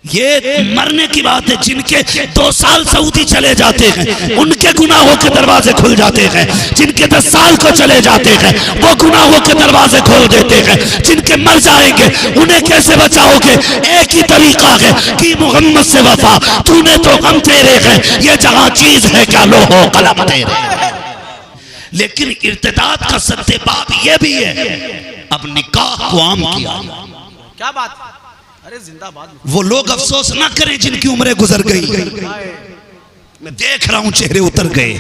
ये मरने की बात है। जिनके 2 साल सऊदी चले जाते हैं उनके गुनाहों के दरवाजे खुल जाते हैं। जिनके 10 साल को चले जाते हैं वो गुनाहों के दरवाजे खोल देते हैं। जिनके मर जाएंगे उन्हें कैसे बचाओगे? एक ही तरीका है कि मोहम्मद से वफा, तूने तो हम तेरे हैं, ये जहां चीज है क्या लोहो कलम तेरे। लेकिन इर्तिदाद का सत्य बात ये भी है, अब निकाह को आम किया। क्या बात, अरे जिंदाबाद। वो लोग अफसोस ना करें जिनकी उम्रें गुजर गई। मैं देख रहा हूं चेहरे उतर गए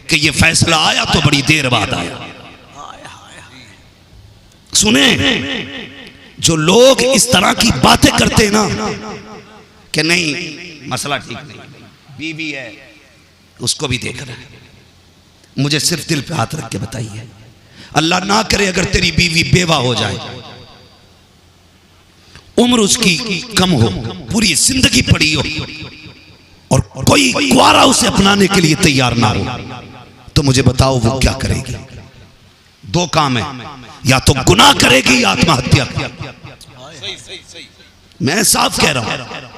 कि ये फैसला आया तो बड़ी देर बाद आया। सुने, जो लोग इस तरह की बातें करते हैं ना कि नहीं मसला ठीक नहीं, बीवी है उसको भी देख रहा है, मुझे सिर्फ दिल पे हाथ रख के बताइए, अल्लाह ना करे अगर तेरी बीवी बेवा हो जाए, उम्र उसकी कम हो, पूरी जिंदगी पड़ी हो और कोई कुआरा उसे अपनाने के लिए तैयार ना हो, तो मुझे बताओ वो क्या करेगी? 2 काम है, या तो गुनाह करेगी या आत्महत्या। मैं साफ कह रहा हूं,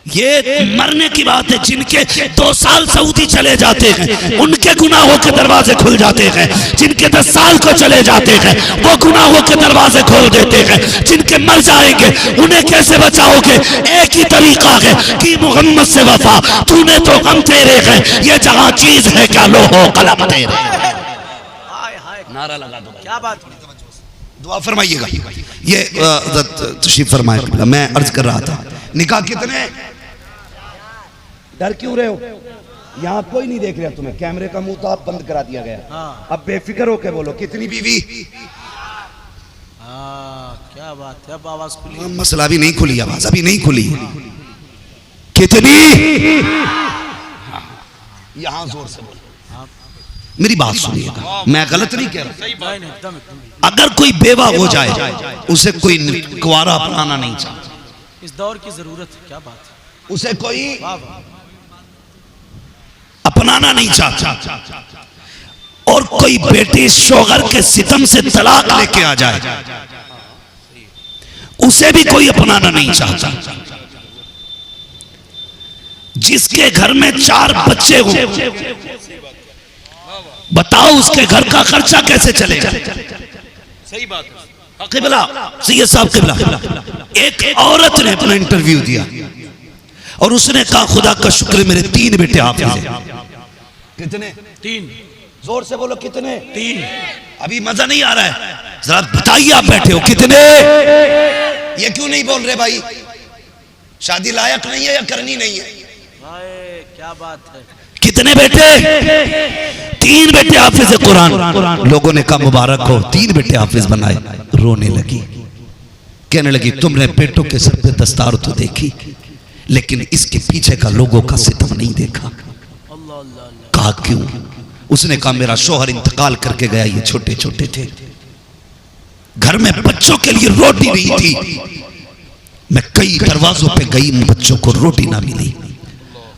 ये मरने की बात है। जिनके 2 साल सऊदी चले जाते हैं उनके गुनाहों के दरवाजे खुल जाते हैं। जिनके 10 साल को चले जाते हैं वो गुनाहों के दरवाजे खोल देते हैं। जिनके मर जाएंगे उन्हें कैसे बचाओगे? एक ही तरीका है कि मोहम्मद से वफा, तूने तो हम तेरे हैं, ये जहां चीज है क्या लोहो कलम तेरे। नारा लगा दो। क्या बात, दुआ फरमाइएगा। ये तशरीफ फरमाए। मैं अर्ज कर रहा था, निकाह कितने? डर क्यों रहे हो? यहाँ कोई नहीं देख रहा तुम्हें, कैमरे का मुंह तो आप बंद करा दिया गया। हाँ। अब बेफिक्र होके बोलो, कितनी बीवी? क्या बात है, अब आवाज खुली। मसला भी नहीं खुली, आवाज अभी नहीं खुली। कितनी? यहाँ जोर से बोलो, मेरी बात सुनिएगा, मैं गलत नहीं कह रहा। अगर कोई बेवा हो जाए उसे कोई कुआरा अपनाना नहीं चाहता, इस दौर की जरूरत है। क्या बात है, उसे कोई अपनाना नहीं चाहता, और कोई बेटी शोहर के सितम से तलाक लेके आ जाए उसे भी कोई अपनाना नहीं चाहता। जिसके घर में 4 बच्चे हो, बताओ उसके घर का खर्चा कैसे चलेगा? सही बात है। किबला सैयद साहब, किबला एक औरत ने अपना इंटरव्यू दिया और उसने कहा खुदा का शुक्र मेरे 3 बेटे हाफिज हैं। कितने? 3। जोर से बोलो, कितने? 3। अभी मजा नहीं आ रहा है, जरा बताइए आप बैठे हो कितने? ये क्यों नहीं बोल रहे भाई? शादी लायक नहीं है या करनी नहीं है? क्या बात है, कितने बेटे? 3 बेटे हाफिज कुरान। लोगों ने कहा मुबारक हो, 3 बेटे हाफिज बनाए। रोने लगी, कहने लगी तुमने बेटों के सर पे दस्तार तो देखी, लेकिन इसके पीछे का लोगों का सितम नहीं देखा। कहा क्यों? उसने कहा मेरा शौहर इंतकाल करके गया, ये छोटे छोटे थे, घर में बच्चों के लिए रोटी नहीं थी, मैं कई दरवाजों पे गई, बच्चों को रोटी ना मिली,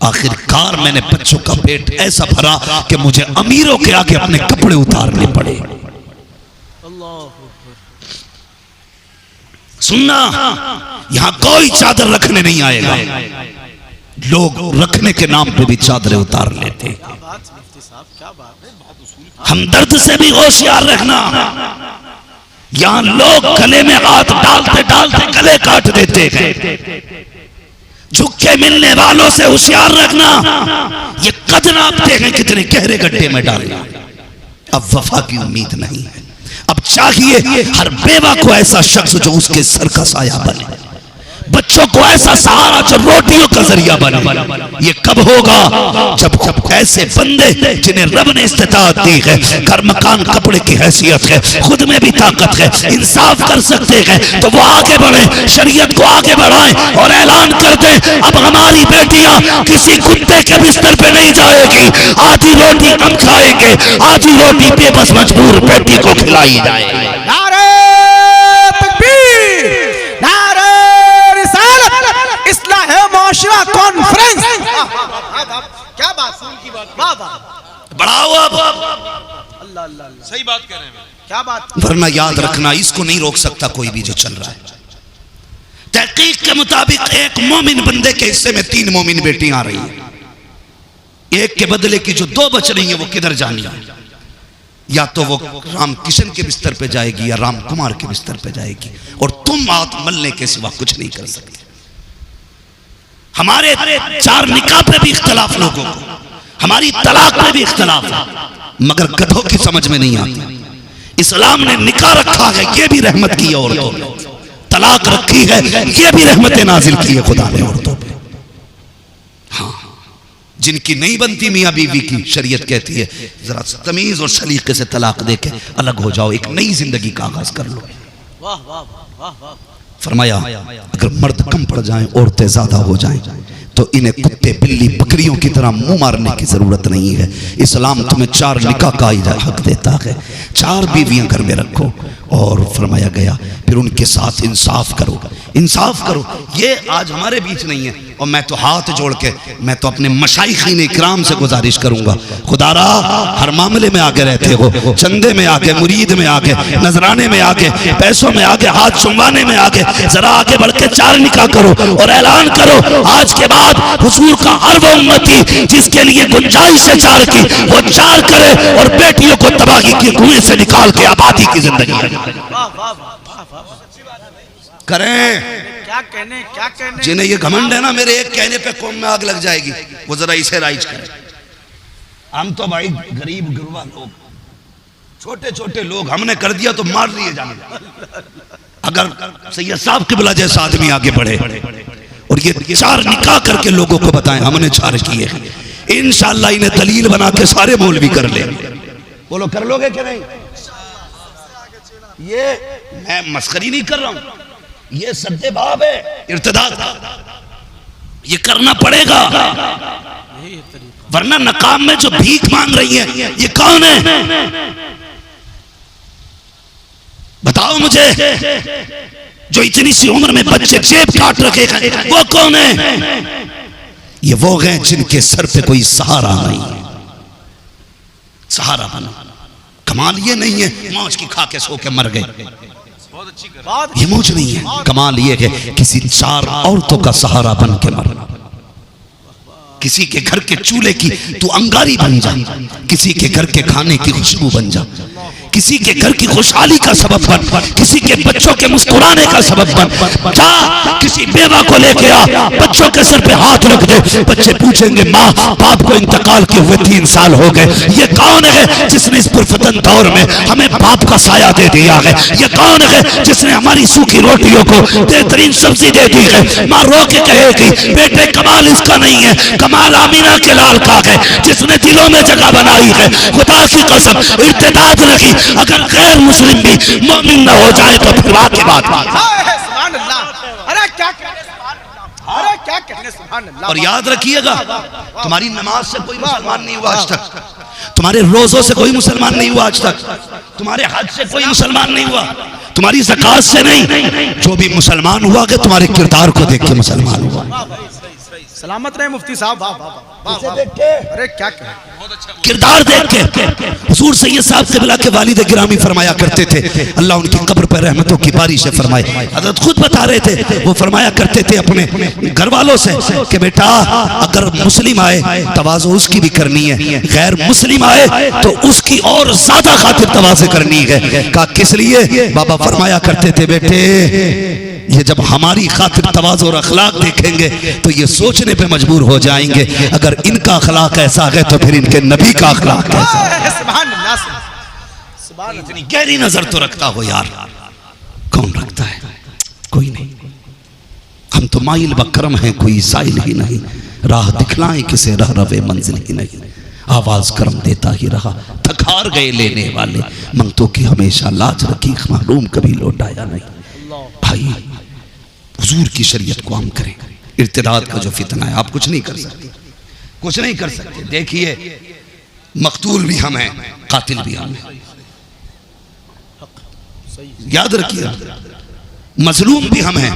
आखिरकार मैंने बच्चों का पेट ऐसा भरा कि मुझे अमीरों के आगे अपने कपड़े उतारने पड़े। सुनना, यहां कोई चादर रखने नहीं आएगा, लोग रखने के नाम पे भी चादरें उतार लेते। हमदर्द से भी होशियार रखना, यहां लोग गले में हाथ डालते डालते गले काट देते हैं। झुक्के मिलने वालों से होशियार रखना, ये कद नापते हैं कितने गहरे गड्ढे में डालना। अब वफा की उम्मीद नहीं है, अब चाहिए हर बेवा को ऐसा शख्स जो उसके सर का साया बने, बच्चों को ऐसा सहारा जो रोटियों का जरिया बने। ये कब होगा? जब ऐसे बंदे जिन्हें रब ने इस्तिताअत दी है, घर मकान कपड़े की हैसियत है, खुद में भी ताकत है, इंसाफ कर सकते हैं, तो वो आगे बढ़े, शरीयत को आगे बढ़ाएं और ऐलान कर दें अब हमारी बेटियां किसी कुत्ते के बिस्तर पे नहीं जाएगी, आधी रोटी हम खाएंगे, आधी रोटी बेबस मजबूर बेटी को खिलाई जाएगी। नारे तकबीर, नारे रिसालत, इस्लाह माशरा कॉन्फ्रेंस। क्या बात, की बात, वाह वाह, बढ़ाओ अब। अल्लाह अल्लाह, सही बात कह रहे हैं, क्या बात। वरना याद रखना, इसको नहीं रोक सकता कोई भी जो चल रहा है। तहकीक के मुताबिक एक मोमिन बंदे के हिस्से में 3 मोमिन बेटियां आ रही हैं। एक के बदले की जो 2 बच रही हैं वो किधर जानी है? या तो वो राम किशन के बिस्तर पे जाएगी या राम कुमार के बिस्तर पे जाएगी, और तुम हाथ मलने के सिवा कुछ नहीं कर सकते। हमारे 4 निकाह पे भी इख्तलाफ लोगों को, हमारी तलाक पे भी इख्तलाफ है, मगर गधों की समझ में नहीं आती। इस्लाम ने निकाह रखा है, ये भी रहमत की है औरतों ने, तलाक रखी है, ये भी रहमत नाजिल की है खुदा ने औरतों पे। हाँ, जिनकी नहीं बनती मियाँ बीवी की, शरीयत कहती है जरा तमीज और सलीके से तलाक देके अलग हो जाओ, एक नई जिंदगी का आगाज कर लो। वाह वाह वाह वाह। फरमाया अगर मर्द कम पड़ जाएं, औरतें ज्यादा हो जाएं, तो इन्हें कुत्ते बिल्ली बकरियों की तरह मुंह मारने की जरूरत नहीं है। इस्लाम तुम्हें 4 निकाह का हक देता है, 4 बीवियां घर में रखो, और फरमाया गया फिर उनके साथ इंसाफ करो, इंसाफ करो। ये आज हमारे बीच नहीं है, और मैं तो हाथ जोड़ के मैं तो अपने मशाइखीन इकराम से गुजारिश करूंगा, खुदारा हर मामले में आगे रहते हो, चंदे में आगे, मुरीद में आगे, नजराने में आगे, पैसों में आगे, हाथ चुमवाने में आगे, जरा आगे बढ़ के 4 निकाह करो और ऐलान करो आज के बाद हुजूर का हर वो उम्मती जिसके लिए गुंजाइश है 4 की, वो 4 करे और बेटियों को तबाही के कुएं से निकाल के आबादी की जिंदगी करें। क्या कहने जिन्हें ये घमंड है ना मेरे एक कहने पे कौम में आग लग जाएगी, वो जरा इसे राइज करें। हम तो भाई गरीब गुरबा लोग, छोटे छोटे लोग, हमने कर दिया तो मार लिए जाने। अगर सैयद साहब के बिला जैसा आदमी आगे बढ़े और ये 4 निकाह करके लोगों को बताएं हमने 4 किए, इंशाअल्लाह इन्हें दलील बना के सारे मौलवी कर ले। बोलो कर लोगे कि नहीं? ये मैं मस्करी नहीं कर रहा हूं, ये सद्देबाब है, इर्तिदाद, ये करना पड़ेगा, वरना नकाम में जो भीख मांग रही है ये कौन है? बताओ मुझे, जो इतनी सी उम्र में बच्चे जेब काट रखे हैं वो कौन है? ये वो हैं जिनके सर पे कोई सहारा नहीं है। सहारा बनो, कमाल ये नहीं है मौज की खा के सो के मर गए, ये मौज नहीं है। कमाल ये है किसी 4 औरतों का सहारा बन के मरना। किसी के घर के चूल्हे की तू अंगारी बन जा, किसी के घर के खाने की खुशबू बन जा, किसी के घर की खुशहाली का सबब बन, किसी के बच्चों के मुस्कुराने का सबब बन। जा किसी बेवा को लेके आ, बच्चों के सर पे हाथ रख दे, बच्चे पूछेंगे माँ बाप को इंतकाल के हुए 3 साल हो गए, ये कौन है जिसने इस पुरफतन दौर में हमें बाप का साया दे दिया है? ये कौन है जिसने हमारी सूखी रोटियों को बेहतरीन सब्जी दे दी है? माँ रो के कहेगी बेटे कमाल इसका नहीं है, कमाल आमीना के लाल का है जिसने दिलों में जगह बनाई है। खुदा की कसम इर्तिदाद नहीं, अगर गैर मुस्लिम भी मोमिन न हो जाए तो फिर के बाद और याद रखिएगा तुम्हारी नमाज से कोई मुसलमान नहीं हुआ आज तक, तुम्हारे रोजों से कोई मुसलमान नहीं हुआ आज तक, तुम्हारे हज से कोई मुसलमान नहीं हुआ, तुम्हारी ज़कात से नहीं। जो भी मुसलमान हुआ कि तुम्हारे किरदार को देख के मुसलमान हुआ। सलामत रहे मुफ्ती साहब, अरे क्या किरदार देख के। हुजूर सैयद साहब क़िबला के वालिद गिरामी फरमाया करते थे, अल्लाह उनकी कब्र पर रहमतों की बारिश से फरमाए। हज़रत खुद बता रहे थे, वो फरमाया करते थे अपने घर वालों से कि बेटा अगर मुस्लिम आए तवाज़ो उसकी भी करनी है, गैर मुस्लिम आए तो उसकी और ज्यादा खातिर तवाज़ो करनी है। कहा किस लिए? बाबा फरमाया करते थे बेटे ये जब हमारी खातिर तवाज़ो और अखलाक देखेंगे तो ये सोचने पे मजबूर हो जाएंगे अगर इनका अखलाक ऐसा है तो फिर इनके नबी का अखलाक कैसा है। इतनी गहरी नजर तो रखता हो यार, कौन रखता है? कोई नहीं। हम तो माइल बकरम हैं, कोई साइल ही नहीं, राह दिखलाएं किसे रह रवे मंजिल ही नहीं, आवाज करम देता ही रहा थकार गए लेने वाले, मंगतों की हमेशा लाज रखी महरूम कभी लौटाया नहीं। भाई हुजूर की शरीयत को हम करें, इर्तिदाद का जो फितना है आप कुछ नहीं कर सकते, कुछ नहीं कर सकते। देखिए मकतूल भी हम हैं, कातिल भी हम हैं, याद रखिए मजलूम भी हम हैं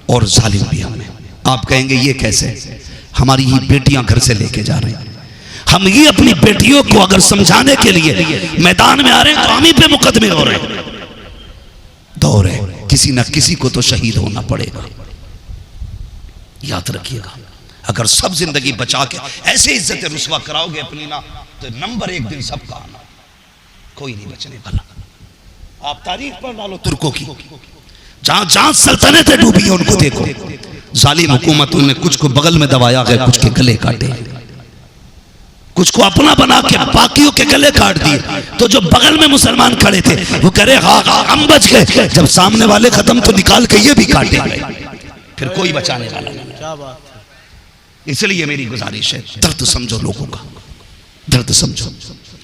और जालिम भी हम हैं। आप कहेंगे ये कैसे? हमारी ही बेटियां घर से लेके जा रहे हैं, हम ही अपनी बेटियों को अगर समझाने के लिए मैदान में आ रहे हैं तो हम ही पे मुकदमे हो रहे हैं। दौर है, किसी न किसी को तो शहीद होना पड़ेगा। याद रखिएगा, अगर सब जिंदगी बचा के ऐसे इज्जत रुस्वा कराओगे अपनी ना, तो नंबर एक दिन सबका आना, कोई नहीं बचने वाला। आप तारीख पढ़ डालो तुर्कों की, जहां जहां सल्तनतें डूबी हैं उनको देखो, जालिम हुकूमतों ने कुछ को बगल में दबाया गया, कुछ के गले काटे, कुछ को अपना बना के बाकियों के गले काट दिए। तो जो बगल में मुसलमान खड़े थे वो कह रहे हाँ हाँ हम बच गए, जब सामने वाले खत्म तो निकाल के ये भी काटे गए, फिर कोई बचाने वाला नहीं। क्या बात है। इसलिए मेरी गुजारिश है, दर्द समझो लोगों का, दर्द समझो।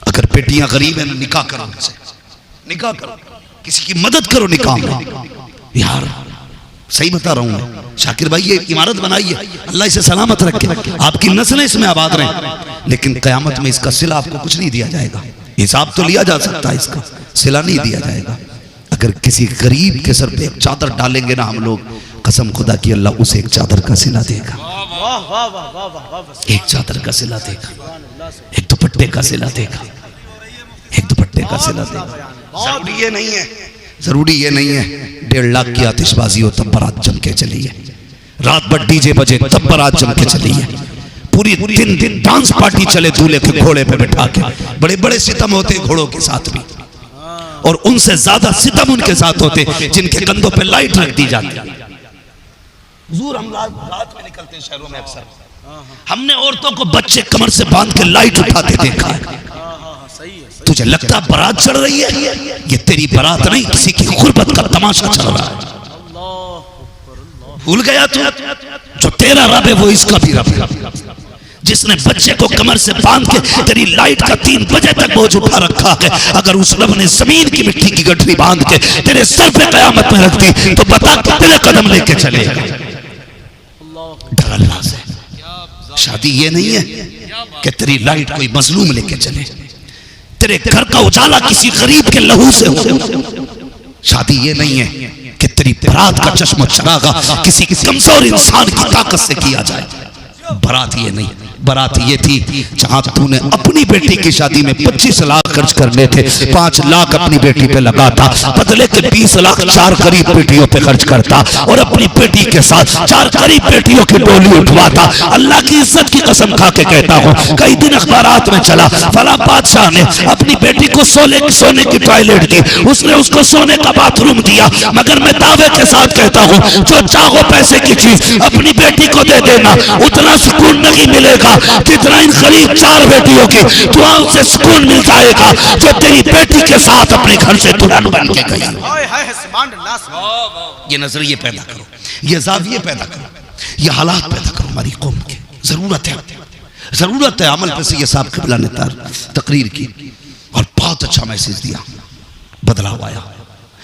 अगर बेटियां गरीब हैं निकाह करो, उनसे निकाह करो, किसी की मदद करो निकाह में। यार सही बता रहा हूं शाकिर भाई, ये इमारत बनाई है, अल्लाह इसे सलामत रखे, आपकी नस्लें इसमें आबाद रहें, लेकिन कयामत में इसका सिला आपको कुछ नहीं दिया जाएगा। हिसाब तो लिया जा सकता है, इसका सिला नहीं दिया जाएगा। अगर किसी गरीब के सर पे एक चादर डालेंगे ना हम लोग, कसम खुदा की अल्लाह उसे एक चादर का सिला देगा, एक चादर का सिला देगा, एक दुपट्टे का सिला देगा, एक दुपट्टे का सिला देगा। जरूरी ये नहीं है, जरूरी ये नहीं है 1.5 लाख की आतिशबाजी हो तब बारात जम के चली है, रात भर डीजे बजे तब बारात जम के चली है, पूरी 3 दिन डांस पार्टी चले दूल्हे के घोड़े पे बैठा के। बड़े बड़े सितम होते घोड़ों के साथ भी, और उनसे ज्यादा सितम उनके साथ होते जिनके कंधों पे लाइट रख दी जाती। हुजूर हम रात में निकलते हैं शहरों में अक्सर, हमने औरतों को बच्चे कमर से बांध के लाइट उठाते देखा है। तुझे लगता बारात चढ़ रही है, ये तेरी बारात नहीं, किसी की गुर्बत का तमाशा चल रहा है। भूल गया तू, जो तेरा रब है वो इसका भी रब है, जिसने बच्चे को कमर से बांध के तेरी लाइट का 3 बजे तक बोझ उठा रखा है। अगर उस रब ने जमीन की मिट्टी की गठरी बांध के तेरे सर पे कयामत में रख दी तो बता कितने कदम लेके चले। डर अल्लाह से। शादी ये नहीं है कि तेरी लाइट कोई मजलूम लेके चले, तेरे घर का उजाला किसी गरीब के लहू से हो। शादी ये नहीं है कि तेरी बारात का चश्मा चरागा किसी कमजोर इंसान की ताकत से किया जाए। बारात ये नहीं, बारात ये थी जहां तूने अपनी बेटी की शादी में 25 लाख खर्च करने थे, 5 लाख अपनी बेटी पे लगाता, बदले के 20 लाख 4 गरीब बेटियों पे खर्च करता और अपनी बेटी के साथ 4 गरीब बेटियों की डोली उठवाता। अल्लाह की इज्जत की कसम खा के कहता हूँ, कई दिन अखबारात में चला फला बादशाह ने अपनी बेटी को सोने की टॉयलेट दी, उसने उसको सोने का बाथरूम दिया, मगर मैं दावे के साथ कहता हूँ जो चाहो पैसे की चीज अपनी बेटी को दे देना, उतना सुकून नहीं मिलेगा जितना इन गरीब 4 बेटियों की दुआओं से सुकून मिल जाएगा जो तेरी बेटी के साथ अपने घर से दुल्हन बन के गई। ये नजरिए पैदा करो, ये जाविये पैदा करो, ये हालात पैदा करो हमारी कौम के। जरूरत है, जरूरत है। अमल पे से ये साहब क़िबला ने तकरीर की और बहुत अच्छा मैसेज दिया, बदलाव आया।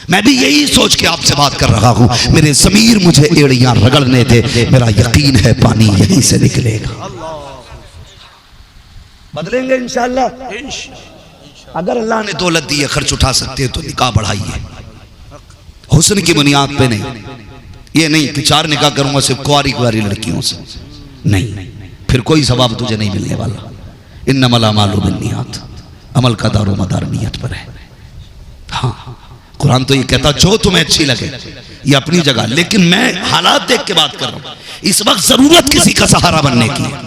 मैं भी यही सोच के आपसे बात कर रहा हूँ, मेरे ज़मीर मुझे एड़ियां रगड़ने दे, मेरा यकीन है पानी यहीं से निकलेगा। बदलेंगे इंशाअल्लाह। अगर अल्लाह ने दौलत दी है, खर्च उठा सकते हैं तो निकाह बढ़ाइए, हुस्न की बुनियाद पे नहीं। ये नहीं कि 4 निकाह करूंगा सिर्फ कुंवारी लड़कियों से, नहीं, फिर कोई सवाब तुझे नहीं मिलने वाला। इन्नमल अमालु बिन्नियात, अमल का दारो मदार नियत पर है। हाँ, कुरान तो ये कहता जो तुम्हें अच्छी लगे, ये अपनी जगह, लेकिन मैं हालात देख के बात कर रहा हूं। इस वक्त जरूरत किसी का सहारा बनने की है,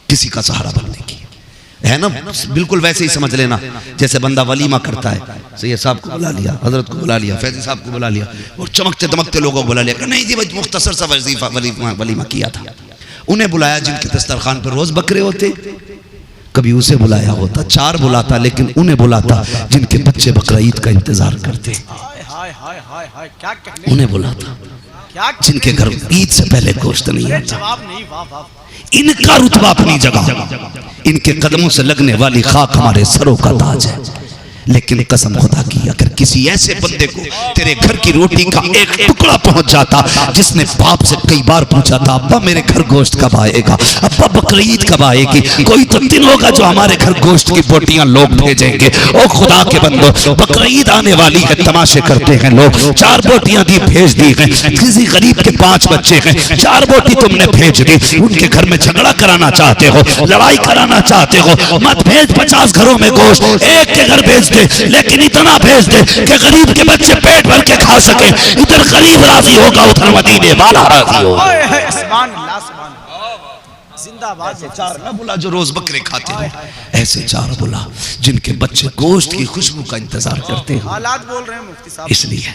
किसी का सहारा बनने की है ना। बिल्कुल वैसे ही समझ लेना जैसे बंदा वलीमा करता है, सैयद साहब को बुला लिया, हजरत को बुला लिया, फैजी साहब को बुला लिया और चमकते दमकते लोगों को बुला लिया। नहीं जी भाई मुख्तसर सा वजीफा वलीमा किया था। उन्हें बुलाया जिनके दस्तरखान पर रोज बकरे होते, कभी उसे बुलाया होता, 4 बुलाता, लेकिन उन्हें बुलाता जिनके बच्चे बकरा ईद का इंतजार करते, उन्हें बुलाता जिनके घर ईद से पहले गोश्त नहीं आता। इनका रुतबा अपनी जगह, इनके कदमों से लगने वाली खाक हमारे सरों का ताज है। लेकिन कसम खुदा की अगर किसी ऐसे बंदे को तेरे घर की रोटी का एक टुकड़ा पहुंच जाता, जिसने बाप से कई बार पूछा था अब्बा मेरे घर गोश्त कब आएगा, अब्बा बकरीद कब आएगी, कोई तो दिन होगा जो हमारे घर गोश्त की बोटियां लोग भेजेंगे। ओ खुदा के बंदो, बकरीद आने वाली है, तमाशे करते हैं लोग, 4 बोटियां दी भेज दी हैं, किसी गरीब के 5 बच्चे हैं, 4 बोटी तुमने भेज दी, उनके घर में झगड़ा कराना चाहते हो, लड़ाई कराना चाहते हो, मत भेज 50 घरों में गोश्त, एक के घर भेज, लेकिन इतना भेज दे कि गरीब के बच्चे पेट भर के खा सके। इधर गरीब राजी होगा, उधर मदीने वाला राजी होगा। सुभान अल्लाह, सुभान अल्लाह, जिंदाबाद। ऐसे चार ना बुला जो रोज बकरे खाते हो, ऐसे चार बुला जिनके बच्चे गोश्त की खुशबू का इंतजार करते हो। हालात बोल रहे हैं मुफ्ती साहब, इसलिए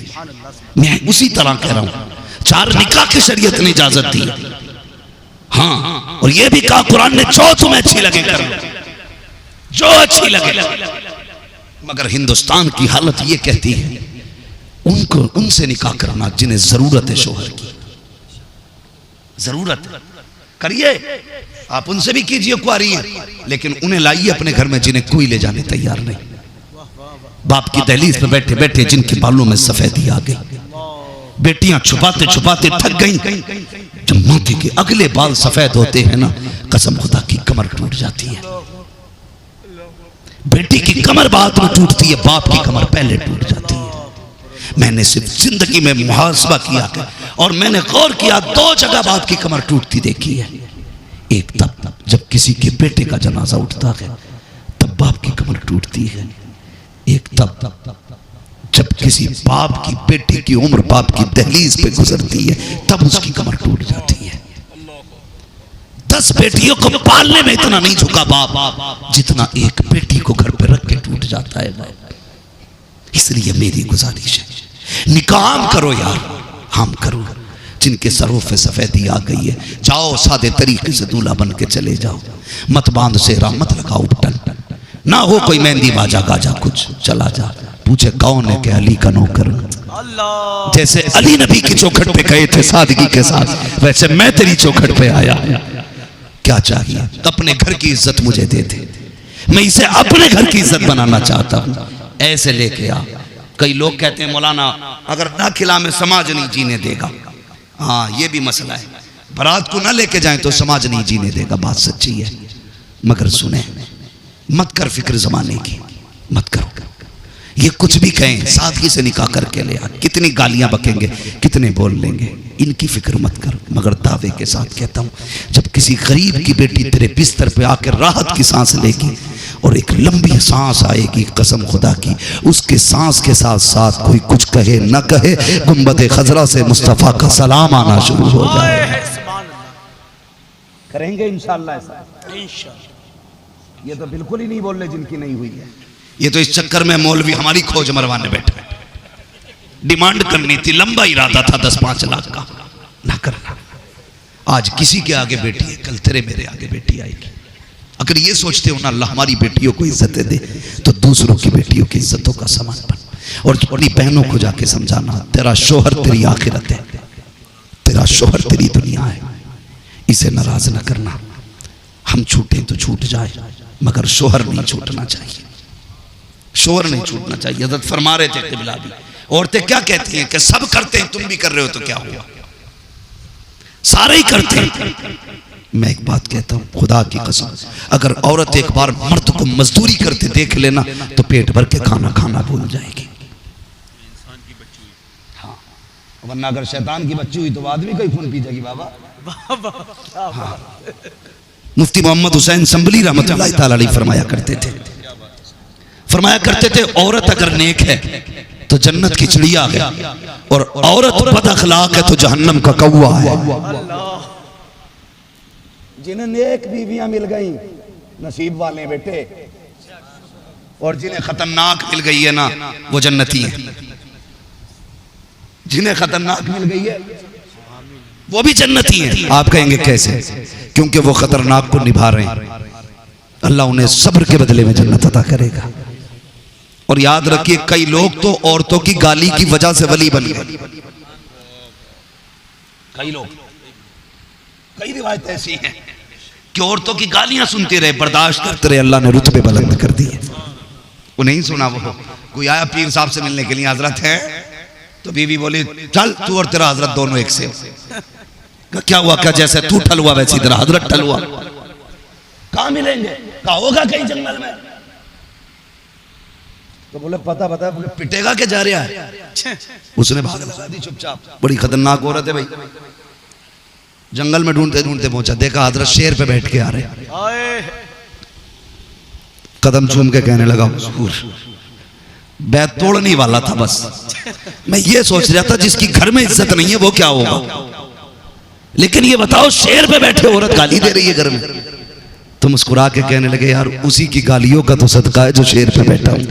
मैं उसी तरह कह रहा हूं, चार निकाह की शरीयत ने इजाजत दी। हाँ, और ये भी कहा कुरान ने जो तुम्हें अच्छी लगे करो, जो अच्छी लगे। मगर हिंदुस्तान की हालत ये कहती है उनको उनसे निकाह करना जिन्हें जरूरत है शोहर की, जरूरत करिए, आप उनसे भी कीजिए कुआरी हैं, लेकिन उन्हें लाइए अपने घर में जिन्हें कोई ले जाने तैयार नहीं। बाप की दहलीज पे बैठे बैठे जिनके बालों में सफेदी आ गई, बेटियां छुपाते छुपाते थक गईं, जब माथे के अगले बाल सफेद होते हैं ना, कसम खुदा की कमर टूट जाती है। बेटी की कमर बाद में टूटती है, बाप की कमर पहले टूट जाती है। मैंने सिर्फ जिंदगी में मुहासबा किया और मैंने गौर किया, दो जगह बाप की कमर टूटती देखी है। एक तब जब किसी के बेटे का जनाजा उठता है तब बाप की कमर टूटती है, एक तब जब किसी बाप की बेटी की उम्र बाप की दहलीज पे गुजरती है तब उसकी कमर टूट जाती है। 10 बेटियों को पालने में इतना नहीं झुका बाप जितना एक बेटी को घर पे रख के टूट जाता है बाप। इसलिए मेरी गुजारिश है, निकाह करो यार, हम करो। जिनके सरों पे सफेदी आ गई है, जाओ सादे तरीके से दूल्हा बन के चले जाओ, मत बांध से मत लगाओ बटन, ना हो कोई मेहंदी बाजा गाजा कुछ, चला जा पूछे कौन है, क्या अली का नौकर। जैसे अली नबी की चौखट पे गए थे सादगी के साथ, वैसे मैं तेरी चौखट पे आया, क्या चाहिए? अपने घर की इज्जत मुझे दे दे, मैं इसे अपने घर की इज्जत बनाना चाहता हूं, ऐसे लेके आ। कई लोग कहते हैं मौलाना अगर ना खिला में समाज नहीं जीने देगा। हाँ, ये भी मसला है, बारात को ना लेके जाएं तो समाज नहीं जीने देगा, बात सच्ची है। मगर सुने, मत कर फिक्र जमाने की, मत करो। ये कुछ भी कहें सादगी से निकाह करके ले आ, कितनी गालियां बकेंगे, कितने बोल लेंगे, इनकी फिक्र मत कर। मगर दावे के साथ कहता हूं, जब किसी गरीब की बेटी तेरे बिस्तर पे आकर राहत की सांस लेगी और एक लंबी सांस आएगी, कसम खुदा की उसके सांस के साथ साथ कोई कुछ कहे न कहे, गुंबद खजरा से मुस्तफा का सलाम आना शुरू हो जाए। करेंगे इंशाअल्लाह ऐसा, इंशाअल्लाह। ये तो बिल्कुल ही नहीं बोल रहे जिनकी नहीं हुई है, ये तो इस चक्कर में मौलवी हमारी खोज मरवाने बैठे। डिमांड करनी थी, लंबा इरादा था 10-5 लाख का, ना करना। आज किसी के आगे बेटी है, कल तेरे मेरे आगे बेटी आएगी। अगर ये सोचते हो ना अल्लाह हमारी बेटियों को इज्जतें दे, तो दूसरों की बेटियों की इज्जतों का सामान बन। और अपनी बहनों को जाके समझाना, तेरा शोहर तेरी आखिरत है, तेरा शोहर तेरी दुनिया है, इसे नाराज ना करना। हम छूटे तो छूट जाए, मगर शोहर नहीं छूटना चाहिए, शोहर नहीं छूटना चाहिए। हज़रत फरमा रहे थे क़िबला भी, औरतें क्या कहती हैं कि सब करते हैं, तुम भी कर रहे हो तो क्या हुआ, सारे ही करते हैं। मैं एक बात कहता हूं, खुदा की कसम, अगर औरत एक बार मर्द को मजदूरी करते देख लेना तो पेट भर के खाना खाना भूल जाएगी। हाँ, वरना अगर शैतान की बच्ची हुई तो आदमी कोई खून पी जाएगी बाबा। हाँ, मुफ्ती मोहम्मद हुसैन संभली रहमतुल्लाह तआला अलैह फरमाया करते थे, औरत अगर नेक है तो जन्नत की चिड़िया है, और औरत बद अखलाक है तो जहन्नम का कौवा है। जिन्हें नेक बीवियां मिल गई नसीब वाले बेटे, और जिन्हें खतरनाक मिल गई है ना वो जन्नती है। जिन्हें खतरनाक मिल गई है वो भी जन्नती है। आप कहेंगे कैसे? क्योंकि वो खतरनाक को निभा रहे हैं, अल्लाह उन्हें सब्र के बदले में जन्नत अता करेगा। और याद रखिए, कई लोग तो औरतों की गाली की वजह से वली बन गए। कई लोग, कई रिवायत ऐसी हैं कि औरतों की गालियां सुनते रहे, बर्दाश्त करते रहे, अल्लाह ने रुतबे बुलंद कर दिए। वो नहीं सुना, वो कोई आया पीर साहब से मिलने के लिए, हजरत है, तो बीवी बोली चल तू और तेरा हजरत दोनों एक से हो। क्या हुआ? क्या जैसे तू ठल हुआ वैसे तेरा हजरत ठल हुआ। कहाँ मिलेंगे? कहा होगा कहीं जंगल में। तो बोले पता बता, बोले पिटेगा क्या जा रहा है। उसने भाग लगा दी चुपचाप। बड़ी खतरनाक औरत है भाई। जंगल में ढूंढते ढूंढते पहुंचा, देखा हजरत शेर पे बैठ के आ रहे। कदम चूम के कहने लगा हुजूर, बैत तोड़ने वाला था बस। मैं ये सोच रहा था जिसकी घर में इज्जत नहीं है वो क्या होगा। लेकिन ये बताओ, शेर पे बैठे औरत गाली दे रही है घर में, तो मुस्कुरा के कहने लगे यार उसी की गालियों का तो सदका है जो शेर पे बैठा हूं।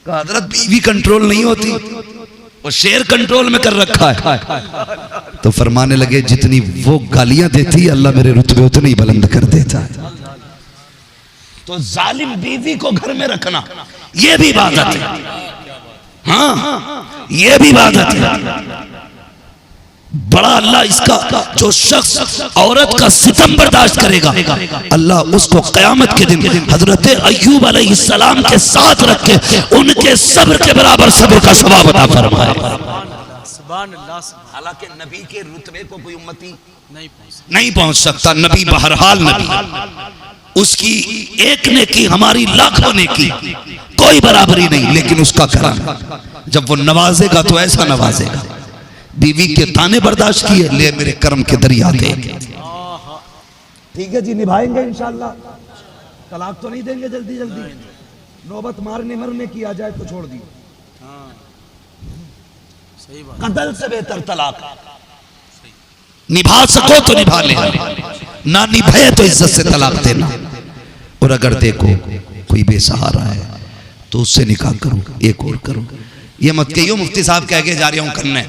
कहा हजरत बीवी कंट्रोल नहीं होती, वो शेर कंट्रोल में कर रखा है। तो फरमाने लगे जितनी वो गालियां देती है अल्लाह मेरे रुतबे उतने ही बुलंद कर देता है। तो जालिम बीवी को घर में रखना ये भी इबादत है। हाँ, ये भी इबादत है। बड़ा अल्लाह इसका, जो शख्स औरत का सितम बर्दाश्त करेगा अल्लाह उसको क़यामत के दिन हजरत अय्यूब अलैहिस्सलाम के साथ रख के उनके सब्र के बराबर सब्र का सवाब अता फरमाएगा। हालांकि नबी के रुतबे को कोई उम्मती नहीं पहुंच सकता। नबी बहरहाल नबी, उसकी एक ने की हमारी लाखों ने की, कोई बराबरी नहीं। लेकिन उसका करम जब वो नवाजेगा तो ऐसा नवाजेगा। बीवी के ताने बर्दाश्त किए, ले मेरे कर्म के दरिया दे। ठीक है जी, निभाएंगे इंशाअल्लाह। तलाक तो नहीं देंगे जल्दी जल्दी, नौबत मारने मरने की आ जाए तो छोड़ दी। कत्ल से बेहतर तलाक। निभा सको तो निभा ले, ना निभाए तो इज्जत से तलाक देना। और अगर देखो कोई बेसहारा है तो उससे निकाह करो, एक और करो। ये मत कहियो मुफ्ती साहब कह के जा रहा हूं करने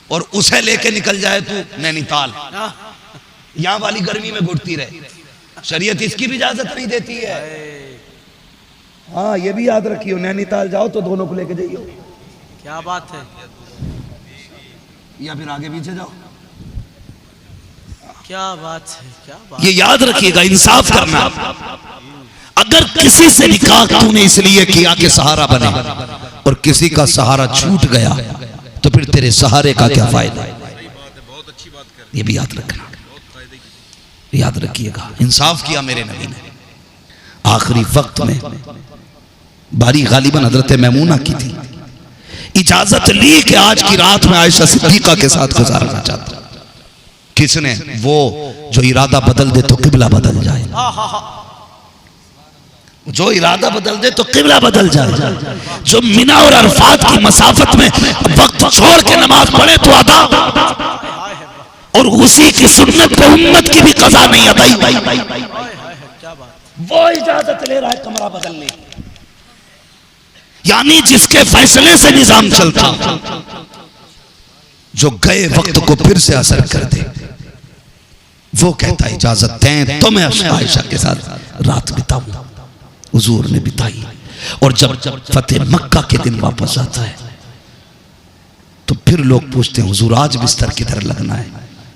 और उसे लेके निकल जाए तू नैनीताल, यहां वाली गर्मी में घुटती रहे। शरीयत इसकी भी इजाजत नहीं देती है। हाँ, ये भी याद रखियो, नैनीताल जाओ तो दोनों को लेके जाइयो। क्या बात है। या फिर आगे पीछे जाओ। क्या बात है, क्या बात। ये याद रखिएगा, इंसाफ करना। अगर किसी से निकाह तूने इसलिए किया कि सहारा बने और किसी का सहारा छूट गया तो फिर तेरे सहारे का क्या फायदा। ये भी याद रखना, याद रखिएगा। इंसाफ किया मेरे नबी ने। आखिरी वक्त में बारी गालिबन हजरत मैमूना की थी, इजाजत ली कि आज की रात में आयशा सिद्दीका के साथ गुजारना चाहता। किसने? वो जो इरादा बदल दे तो किबला बदल जाए, जो इरादा बदल दे तो किबला बदल जाए, जो मिना और अरफात की मसाफत में वक्त छोड़ के नमाज पढ़े तो अदा, और उसी की सुन्नत पे उम्मत की भी कज़ा नहीं अदाई। वो इजाजत ले रहा है कमरा बदलने, यानी जिसके फैसले से निजाम चलता, जो गए वक्त को फिर से असर कर दे, वो कहता है इजाजत दें तो मैं आयशा के साथ रात बिताऊं। हुजूर ने बिताई। और जब फतेह मक्का के दिन वापस आता है तो फिर लोग पूछते हैं हुजूर आज बिस्तर किधर लगना है।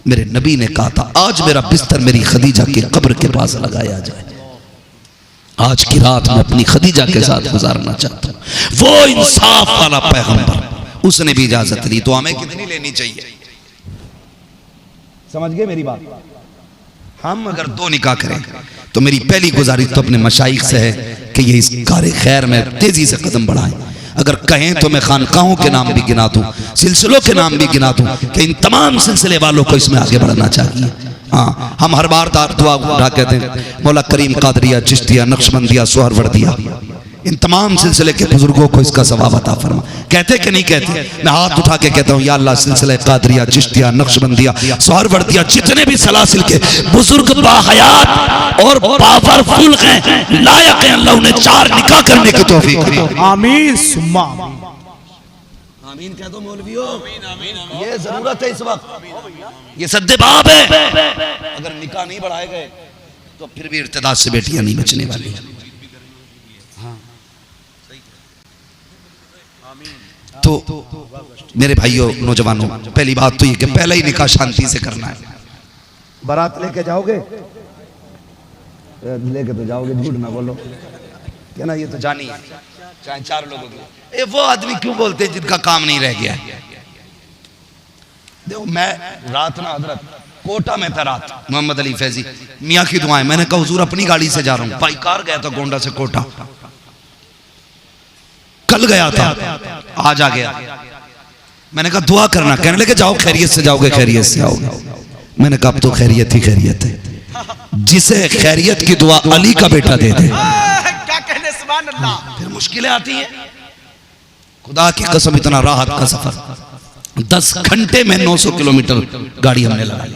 मेरे नबी ने कहा था आज मेरा बिस्तर मेरी खदीजा की कब्र के पास लगाया जाए। आज की रात मैं अपनी खदीजा के साथ गुजारना चाहता हूं। वो इंसाफ वाला पैगंबर, उसने भी इजाजत ली, तो हमें कितनी लेनी चाहिए? समझ गए मेरी बात? हम अगर दो निकाह करें तो मेरी पहली गुजारिश तो अपने मशाइख से है कि ये इस कार्य खैर में तेजी से कदम बढ़ाएं। अगर कहें तो मैं खानकाहों के नाम भी गिना दूं, सिलसिलों के नाम भी गिना दूं कि इन तमाम सिलसिले वालों को इसमें आगे बढ़ना चाहिए। हाँ, हम हर बार दुआ उठा कहते हैं मौला करीम कादरिया, चिश्तिया, नक्शबंदिया, सोहरवर्दिया, इन तमाम सिलसिले के बुजुर्गों को इसका सवाब अता फरमा। कहते कि नहीं कहते? मैं हाथ उठा के कहता हूँ या अल्लाह सिलसिला कादरिया, चिश्तिया, नक्शबंदिया, सोहरवर्दिया, जितने भी सलासिल के बुजुर्ग बाहयात और पावरफुल हैं, लायक हैं, अल्लाह उन्हें 4 निकाह करने की तौफीक दे। आमीन सुम्मा आमीन कह दो मौलवियों, ये जरूरत है इस वक्त, ये सद्दे बाब है। अगर निकाह नहीं बढ़ाए गए तो फिर भी इर्तिदाद से बेटियां नहीं बचने वाली। तो मेरे भाइयों नौजवानों, पहली बात तो ये कि पहला ही निकाह शांति से करना है। बारात लेके जाओगे, लेके तो जाओगे, झूठ ना बोलो, क्या ना, ये तो जानी है, चाहे 4 लोगों की। वो आदमी क्यों बोलते हैं जिनका काम नहीं रह गया है? देखो मैं रात ना हजरत कोटा में था, रात मोहम्मद अली फैजी मियाँ की दुआएं, मैंने कहा हुजूर अपनी गाड़ी से जा रहा हूँ, पाईकार गया था गोंडा से कोटा, कल गया था, आज आ गया। मैंने कहा दुआ करना, कहने लगे जाओ खैरियत से जाओगे, खैरियत से आओगे। मैंने कहा अब तो खैरियत ही खैरियत है। जिसे खैरियत की दुआ अली का बेटा दे दे, क्या कहने, सुभान अल्लाह। फिर मुश्किलें आती हैं। खुदा की कसम इतना राहत का सफर। 10 घंटे में 900 किलोमीटर गाड़ी हमने लगा ली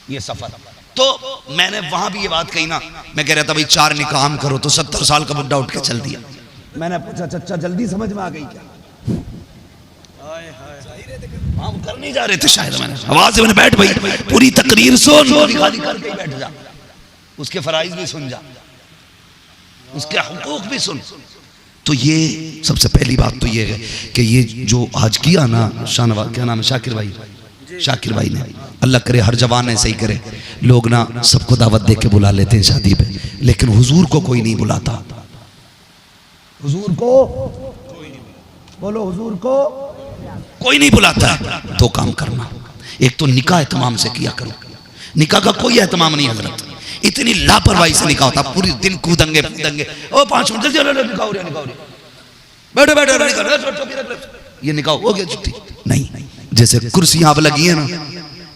ये सफर। तो मैंने वहां भी ये बात कही ना, मैं कह रहा था भाई 4 निकाम करो, तो 70 साल का बुड्ढा उठ के चल दिया। मैंने पूछा चचा जल्दी समझ में आ गई क्या? हम कर नहीं जा रहे थे शायद, मैंने आवाज से मैंने बैठ भाई पूरी तकरीर सुन, खाली करके बैठ जा, उसके फराइज भी सुन जा, उसके हुकूक भी सुन। तो ये सबसे पहली बात तो ये है कि ये जो आज किया ना शाहनवाज, क्या नाम है, शाकिर भाई ने, अल्लाह करे हर जवान ऐसे ही करे। लोग ना सबको दावत दे के बुला लेते हैं शादी पे, लेकिन हुजूर को कोई नहीं बुलाता। हुजूर को बोलो, हुजूर को कोई नहीं बुलाता। तो काम करना, एक तो निकाह एहतमाम से किया करो। निकाह का कोई एहतमाम नहीं हजरत, इतनी लापरवाही से निकाह होता, पूरी दिन कूदेंगे कूदेंगे, ओ 5 मिनट जल्दी निकाह हो रहा, बैठो बैठो, ये निकाह हो गया छुट्टी नहीं। जैसे कुर्सियां अब लगी है ना,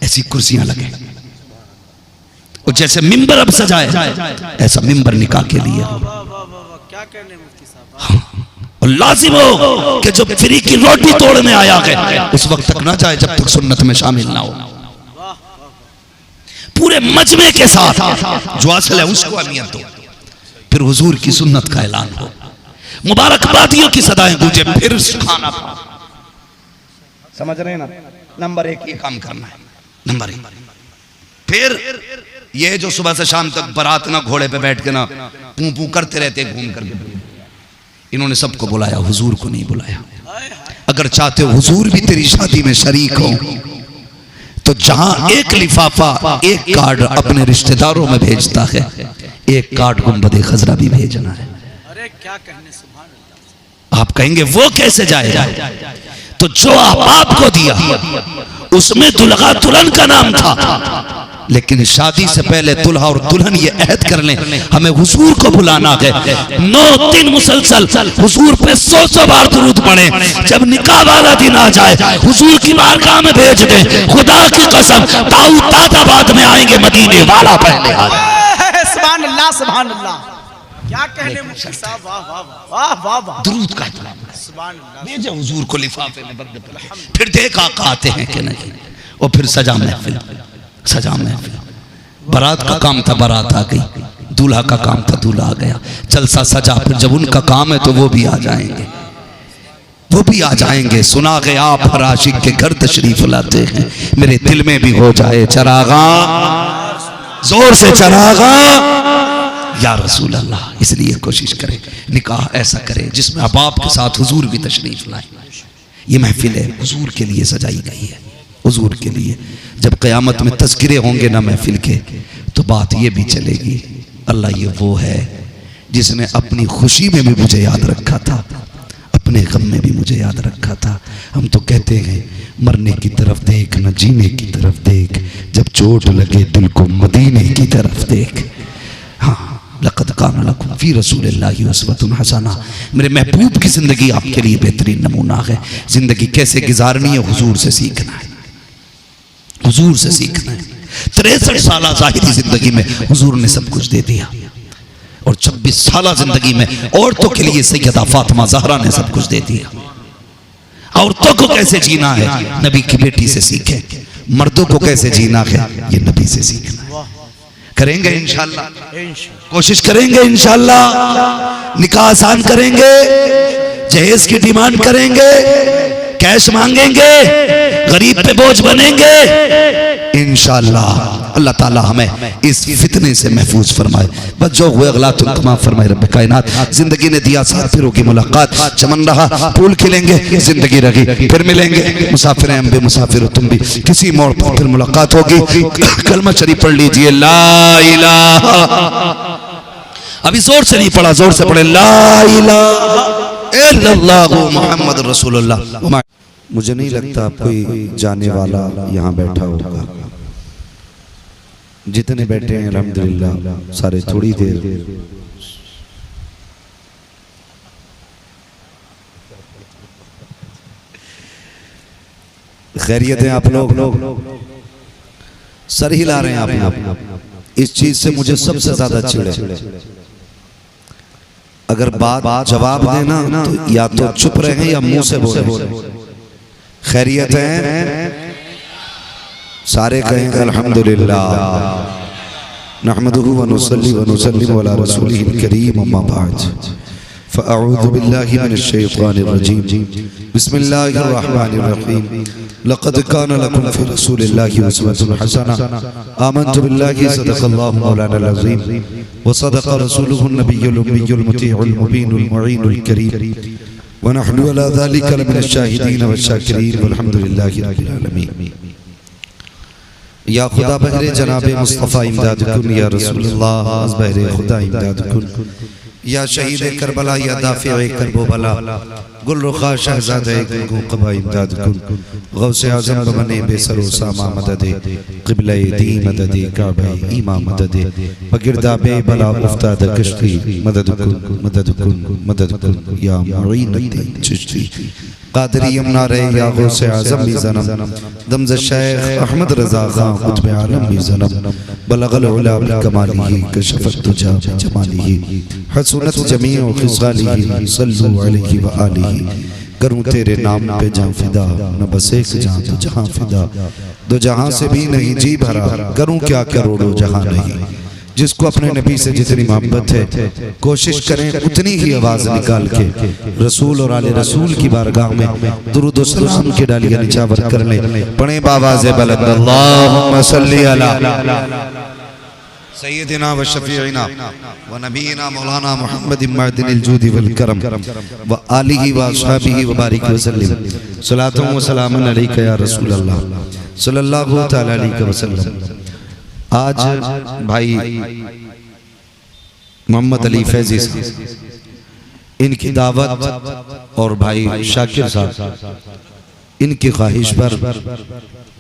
ऐसी कुर्सियां लगे, और जैसे मिंबर अब सजाए ऐसा मिंबर निकाह के लिए। क्या कहने मुफ्ती साहब, और लाजिम हो कि जो फ्री की रोटी तोड़ने आया है उस वक्त तक ना जाए जब तक सुन्नत में शामिल ना हो। पूरे मजमे के साथ जो असल है उसको अहमियत दो, फिर हुजूर की सुन्नत का ऐलान हो, मुबारकबादियों की सदाएं गूंजे, फिर खाना। समझ रहे हैं ना? नंबर 1 ये काम करना है, नंबर 1। फिर ये जो सुबह से शाम तक बारात ना घोड़े पे बैठ के ना पू पू करते रहते घूम करके, इन्होंने सबको बुलाया, हुजूर को नहीं बुलाया। अगर चाहते हो हुजूर भी तेरी शादी में शरीक हो तो जहां एक लिफाफा, एक कार्ड अपने रिश्तेदारों में भेजता है, एक कार्ड गुंबद खजरा भी भेजना है। अरे क्या कहने, सुभान अल्लाह। आप कहेंगे वो कैसे जाएगा? तो जो आप को दिया उसमें दुल्हा दुल्हन का नाम था, लेकिन शादी से पहले दुल्हा और दुल्हन ये अहद कर लें हमें हुजूर को बुलाना है। 9 दिन मुसलसल हुजूर पे 100 बार दुरूद पढ़े। जब निकाह वाला दिन आ जाए हुजूर की बारगाह में भेज दें। खुदा की कसम दाऊद दादा बाद में आएंगे, मदीने वाला पहले आ जाए। सुभान अल्लाह, सुभान अल्लाह। क्या कहने मुफ्ती साहब, वाह वाह वाह वाह वाह। दुरूद का सुभान अल्लाह, भेजे हुजूर को लिफाफे में बंद कर, फिर देख आका आते हैं कि नहीं, और फिर सजा महफिल, सजा महफिल। बारात का काम था बारात आ गई, दूल्हा का काम था दूल्हा आ गया, जलसा सजा। फिर जब उनका काम है तो वो भी आ जाएंगे, वो भी आ जाएंगे। सुना गया आप हर आशिक के घर तशरीफ लाते हैं, मेरे दिल में भी हो जाए चरागा, जोर से चरागा या रसूल अल्लाह। इसलिए कोशिश करें निकाह ऐसा करें जिसमें अहबाब के साथ हुजूर भी तशरीफ लाए। ये महफिल है हुजूर के लिए सजाई गई है, हुजूर के लिए। जब क़यामत में तज़किरे होंगे ना महफिल के, तो बात ये भी चलेगी, अल्लाह ये वो है जिसने अपनी खुशी में भी मुझे याद रखा था, अपने गम में भी मुझे याद रखा था। हम तो कहते हैं मरने की तरफ देख न जीने की तरफ देख, जब चोट लगे दिल को मदीने की तरफ देख। हाँ, लक़द कान लकुम फ़ी रसूलिल्लाहि उस्वतुन हसना। मेरे महबूब की ज़िंदगी आपके लिए बेहतरीन नमूना है। ज़िंदगी कैसे गुजारनी है हुजूर से सीखना है, हुजूर से सीखना है। 63 साल ज़ाहिरी ज़िंदगी में हुजूर ने सब कुछ दे दिया, और 26 साल ज़िंदगी में औरतों के लिए सैयदा फातिमा ज़हरा ने सब कुछ दे दिया। औरतों को कैसे जीना है नबी की बेटी से सीखें, मर्दों को कैसे जीना है ये नबी से सीखना है। करेंगे इंशाल्लाह, कोशिश करेंगे इंशाल्लाह। निकाह आसान करेंगे, जहेज की डिमांड करेंगे, कैश मांगेंगे, गरीब पे बोझ बनेंगे इंशाल्लाह। अल्लाह ताला हमें इस फितने से महफूज फरमाए। बस जो हुए अगलातुल कमा फरमाए रब्बे कायनात। जिंदगी ने दिया साथ, फिर होगी मुलाकात। चमन रहा फूल खिलेंगे, जिंदगी रही फिर मिलेंगे। मुसाफिर हैं हम भी, मुसाफिर हो तुम भी, किसी मोड़ पर फिर मुलाकात होगी। कलमा शरीफ पढ़ लीजिए, ला इलाहा। अभी जोर से नहीं पढ़ा, जोर से पढ़े, ला इलाहा इल्लल्लाहु मुहम्मद रसूलुल्लाह। मुझे नहीं लगता कोई जाने वाला यहाँ बैठा होगा। जितने बैठे हैं अल्हम्दुलिल्लाह सारे थोड़ी देर खैरियत है। आप लोग सर हिला रहे हैं आप लोग। इस चीज से मुझे सबसे ज्यादा चिढ़ है। अगर बात जवाब देना तो या तो चुप रहे या मुंह से बोले। खैरियत हैं? सारे कहें अल्हम्दुलिल्लाह। नहमदुहु व नुसल्ली व नुसल्लिमु अला रसूलिहिल करीम, अम्मा बाद, फ़अऊज़ु बिल्लाहि मिनश शैतानिर रजीम, बिस्मिल्लाहिर रहमानिर रहीम। लक़द कान लकुम फ़ी रसूलिल्लाहि उस्वतुन हसना, आमन्तु बिल्लाहि सदक़ल्लाहु मौलानाल अज़ीम व सदक़ रसूलुहुन नबियुल उम्मियुल मुतीउल मुबीनुल मुईनुल करीम व नहनु अला ज़ालिका लमिनश शाहिदीन वश्शाकिरीन वल्हम्दुलिल्लाहि रब्बिल आलमीन। या खुदा बहरे जनाबे मुस्तफ़ा इमदाद कुन, या रसूलुल्लाह बहरे खुदा इमदाद कुन, या शहीद करबला, या दाफ़िए करबो बला, गुलरुखा शहज़ादे गुलगुक़बा इमदाद कुन, गौसे आज़म बने बेसरो सामा मददे, क़िबले दी मददे, काबे ईमा मददे, बगिरदाबे बला उफ्ताद कश्ती, मदद कुन मदद कुन मदद कुन, या मुईनुद्दीन चिश्ती कादरी यमुना रे, या गौसे आज़म भी ज़नम, दमज़ शेख अहमद रज़ा खां कुतुब आलम भी ज़नम, बलगल उला बिकमालिही कशफत दुजा बिजमालिही, हसनत जमीउ खिसालिही, सल्लु अलैहि व आलिही। करूं तेरे नाम पे जान फिदा, न बस एक जान तो जहां फिदा, दो जहां से भी नहीं जी भरा, करूं क्या करोड़ों जहां नहीं। जिसको अपने नबी से जितनी मोहब्बत है, कोशिश करें उतनी ही आवाज निकाल के रसूल और आले रसूल की बारगाह में दुरूद व सलाम के डालियां निछावर कर ले। पढ़े बावाज़े बुलंद, अल्लाहुम्मा सल्ली अला सय्यदिना व शफीइना व नबीना मौलाना मुहम्मद मअदिनिल जूदि वल करम व आलिहि व अस्हाबिहि व बारिक व सल्लिम। सलातु व सलामुन अलैका या रसूल अल्लाह सल्लल्लाहु तआला अलैहि वसल्लम। आज भाई मोहम्मद अली फैजी साहब, इनकी दावत और भाई शाकिर साहब, इनकी ख्वाहिश पर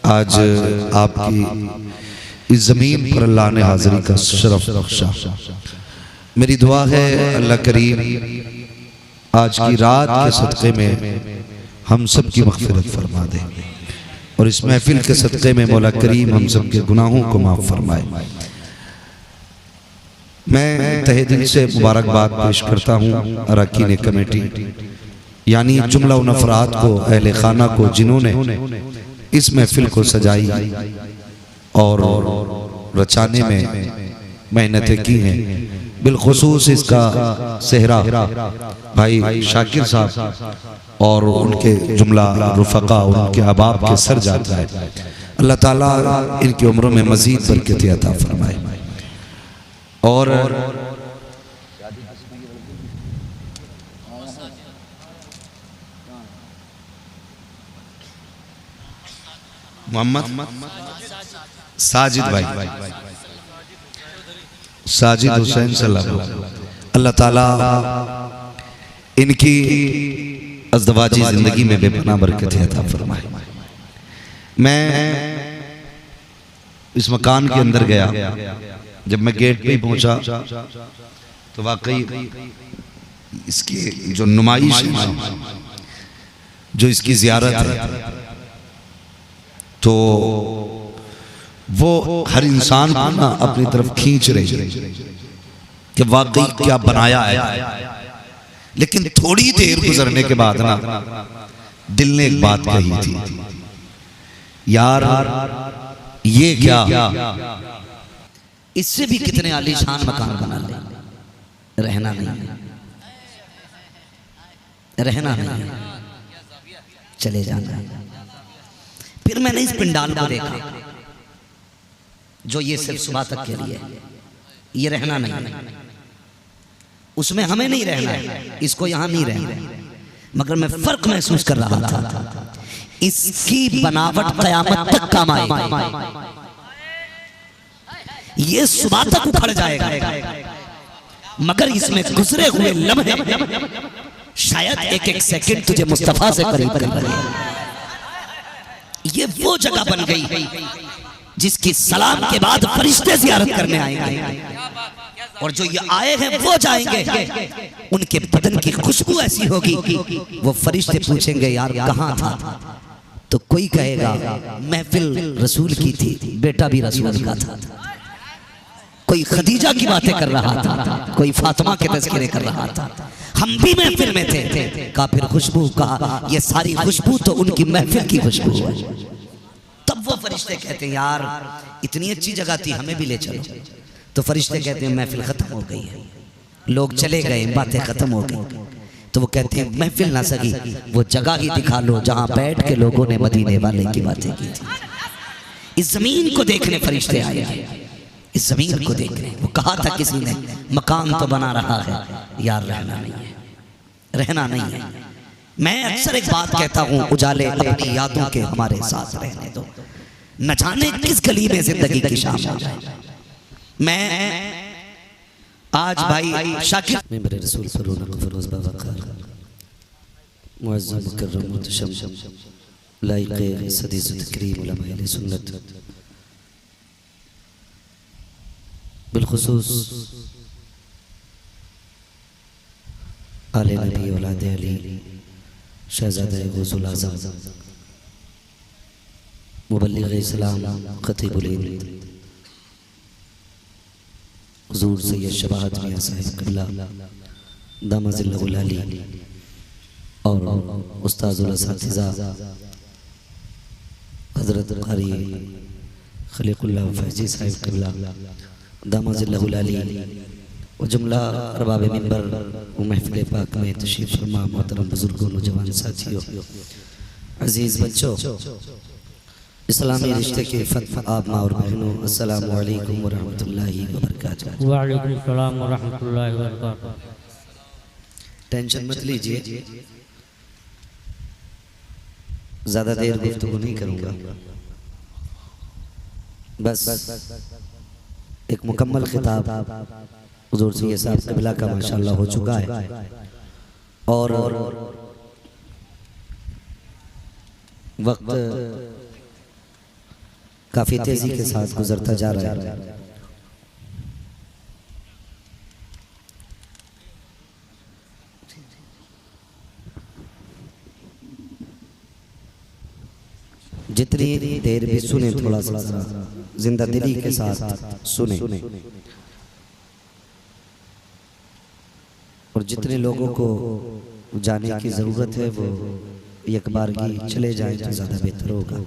आज आपकी इस ज़मीन पर अल्लाह ने हाज़िरी का शरफ बख्शा। मेरी दुआ है अल्लाह करीम आज की रात के सदक़े में हम सब की मग़फ़िरत फरमा दे और इस महफिल के सदक़े में मौला करीम हम सब के गुनाहों को माफ़ फरमाए। मैं तहे दिल से मुबारकबाद पेश करता हूँ अरकान कमेटी, यानी जुमला उन अफराद को, अहले खाना को, जिन्होंने इस महफिल को सजाई और रचाने में मेहनतें की हैं। बिलखुसूस इसका सेहरा भाई शाकिर साहब और उनके जुमला रुफ़क़ा, उनके अहबाब के सर जाता है। अल्लाह ताला इनकी उम्रों में मज़ीद बरकत अता फरमाए। और मोहम्मद साजिद भाई, साजिद हुसैन सल्लल्लाहु, अल्लाह ताला इनकी अज़दवाजी ज़िंदगी में बेपनाह बरकत अता फरमाए। मैं इस मकान के अंदर गया, जब मैं गेट पे पहुंचा तो वाकई इसकी जो नुमाइश है, जो इसकी ज़ियारत है, तो वो हर इंसान को ना अपनी तरफ खींच रही है कि वाकई क्या बनाया है। लेकिन थोड़ी देर गुजरने के बाद ना दिल ने एक बात कही थी, यार ये क्या, इससे भी कितने आलीशान मकान बना ले, रहना नहीं, रहना नहीं, चले जाना। फिर मैंने इस पिंडाल को देखा जो ये सिर्फ सुबह तक के लिए, ये रहना नहीं, उसमें हमें नहीं रहना है, इसको यहां नहीं रहना, मगर मैं फर्क महसूस कर रहा था। इसकी बनावट क़यामत तक काम आएगी, ये सुबह तक उखड़ जाएगा, मगर इसमें गुजरे हुए लम्हे शायद एक एक सेकंड तुझे मुस्तफा से करीब कर रहे हैं। ये वो जगह बन गई जिसकी सलाम के बाद फरिश्ते ज़ियारत करने आएंगे, और जो ये आए हैं वो जाएंगे। उनके बदन की खुशबू ऐसी होगी, वो फरिश्ते पूछेंगे यार कहाँ था, तो कोई कहेगा महफिल रसूल की थी, बेटा भी रसूल का था। कोई खदीजा की बातें कर रहा था, कोई फातिमा के तज़किरे कर रहा था। हम भी महफिल में थे। कहा फिर खुशबू, कहा ये सारी खुशबू तो उनकी महफिल की खुशबू है। तब वो फरिश्ते कहते हैं यार इतनी अच्छी जगह थी, हमें भी ले चलो। तो फरिश्ते कहते हैं महफिल खत्म हो गई है, लोग चले गए, बातें खत्म हो गई। तो वो कहते हैं महफिल ना सकी, वो जगह ही दिखा लो जहां बैठ के लोगों ने मदीने वाले की बातें की थी। इस जमीन को देखने फरिश्ते आए हैं, इस जमीन को देखने। वो कहा था किसी ने मकान तो बना रहा है यार, रहना नहीं है, रहना नहीं है। मैं अक्सर एक बात कहता हूँ, उजाले अपनी यादों के हमारे साथ रहने दो, न जाने किस गली में जिंदगी की शाम हो जाए। मैं आज भाई शाकिर में मेरे रसूल पर रौनक फरोज़ बावकार मुअज़्ज़म मुकर्रम मुतशम लाइक़ सदीस तकरीम उलमाए सुन्नत बिलखुसूस आले नबी औलाद अली शहज़ादा गौसुल आज़म मुबल्लिग़ इस्लाम खतीबुल हिंद हुज़ूर सैयद शबाहत मियां साहिब क़िबला दामजिल्लहुल अली और उस्ताज़ुल असातिज़ा हज़रत क़ारी खलीक़ुल्लाह फैज़ी साहिब क़िबला दामजिल्लहुल अली और जुमला अरबाब मिंबर व महफ़िल पाक में तशरीफ़ फरमा मोहतरम बुज़ुर्गों, नौजवान साथियों, अज़ीज़ बच्चों, इस्लामी रिश्ते के फतवा आबा और बहनों, अस्सलामु अलैकुम व रहमतुल्लाहि व बरकातुहू। व अलैकुम सलाम व रहमतुल्लाहि व बरकातुहू। टेंशन मत लीजिए, ज़्यादा देर गुफ्तगू नहीं करूँगा, बस एक मुकम्मल खिताब हुज़ूर सैयद साहब क़िबला का माशाअल्लाह हो चुका है और वक्त काफ़ी तेज़ी के साथ गुजरता जा रहा है। जितनी देर भी सुने थोड़ा सा जिंदा दिली के साथ सुने, और जितने लोगों को जाने की ज़रूरत है वो एक बार की चले जाएं तो ज़्यादा बेहतर होगा।